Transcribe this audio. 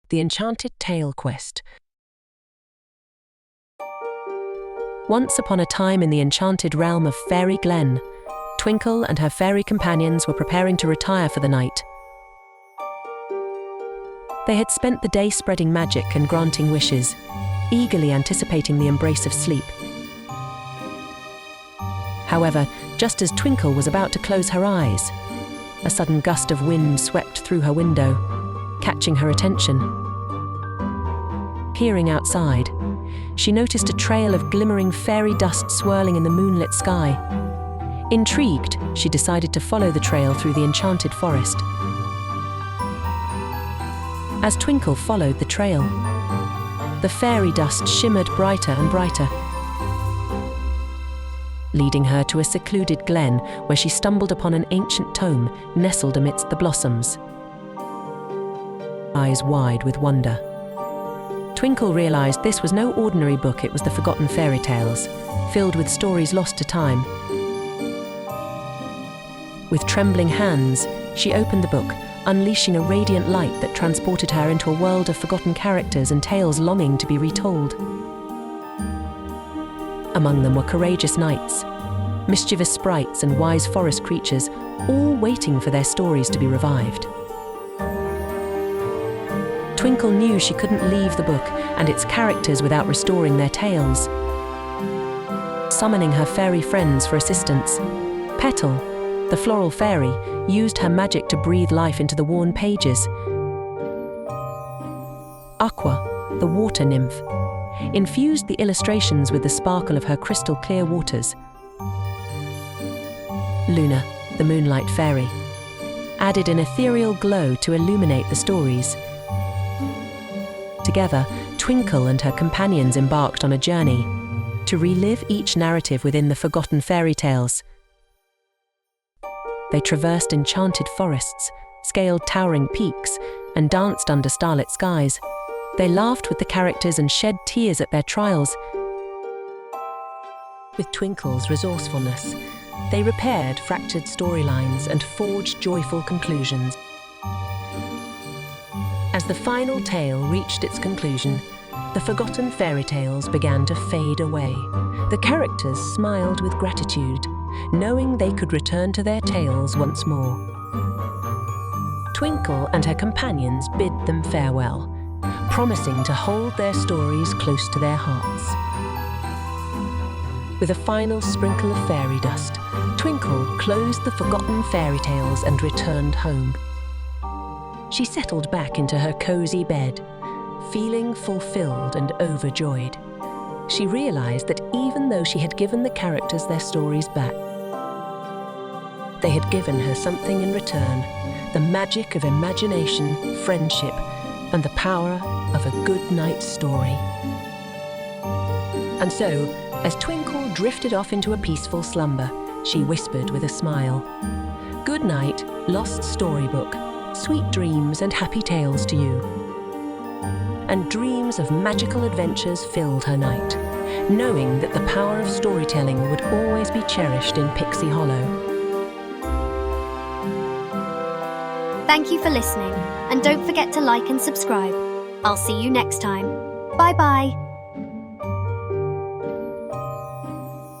The Enchanted Tale Quest. Once upon a time in the enchanted realm of Fairy Glen, Twinkle and her fairy companions were preparing to retire for the night. They had spent the day spreading magic and granting wishes, eagerly anticipating the embrace of sleep. However, just as Twinkle was about to close her eyes, a sudden gust of wind swept through her window, catching her attention. Peering outside, she noticed a trail of glimmering fairy dust swirling in the moonlit sky. Intrigued, she decided to follow the trail through the enchanted forest. As Twinkle followed the trail, the fairy dust shimmered brighter and brighter, leading her to a secluded glen where she stumbled upon an ancient tome nestled amidst the blossoms. Eyes wide with wonder, Twinkle realized this was no ordinary book. It was the forgotten fairy tales, filled with stories lost to time. With trembling hands, she opened the book, unleashing a radiant light that transported her into a world of forgotten characters and tales longing to be retold. Among them were courageous knights, mischievous sprites and wise forest creatures, all waiting for their stories to be revived. Twinkle knew she couldn't leave the book and its characters without restoring their tales. Summoning her fairy friends for assistance, Petal, the floral fairy, used her magic to breathe life into the worn pages. Aqua, the water nymph, infused the illustrations with the sparkle of her crystal-clear waters. Luna, the moonlight fairy, added an ethereal glow to illuminate the stories. Together, Twinkle and her companions embarked on a journey to relive each narrative within the forgotten fairy tales. They traversed enchanted forests, scaled towering peaks, and danced under starlit skies. They laughed with the characters and shed tears at their trials. With Twinkle's resourcefulness, they repaired fractured storylines and forged joyful conclusions. As the final tale reached its conclusion, the forgotten fairy tales began to fade away. The characters smiled with gratitude, knowing they could return to their tales once more. Twinkle and her companions bid them farewell, promising to hold their stories close to their hearts. With a final sprinkle of fairy dust, Twinkle closed the forgotten fairy tales and returned home. She settled back into her cozy bed, feeling fulfilled and overjoyed. She realized that even though she had given the characters their stories back, they had given her something in return: the magic of imagination, friendship, and the power of a good night's story. And so, as Twinkle drifted off into a peaceful slumber, she whispered with a smile, "Good night, lost storybook. Sweet dreams and happy tales to you." And dreams of magical adventures filled her night, knowing that the power of storytelling would always be cherished in Pixie Hollow. Thank you for listening, and don't forget to like and subscribe. I'll see you next time. Bye-bye.